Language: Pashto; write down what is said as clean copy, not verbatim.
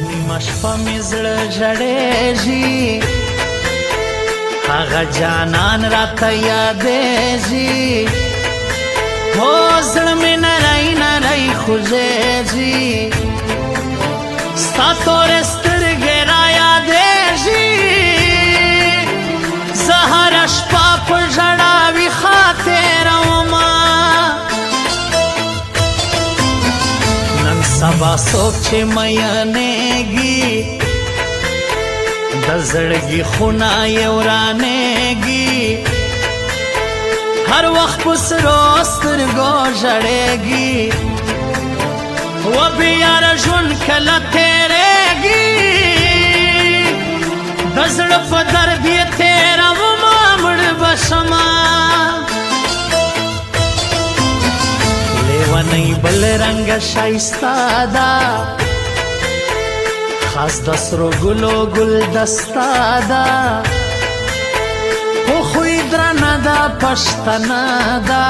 نیمه شپه مې زړه ژړېږي هغه جانان راته یادېږي هو زړه مې نری نری خوږېږي ستا تورې سترګې را یادېږي زه هره شپه په ژړا ویښه تېرومه نن سبا څوک چې میینېږي د زړګي خونه یې ورانېږي هر وخت په سرو سترګو ژړېږي و بې یاره ژوند کله تېرېږي د زړه په درد یې تېرومه مړ به شمه لیونۍ بل رنګه ښایسته ده خاص د سرو ګلو ګلدسته ده خو خوی درنه ده پښتنه ده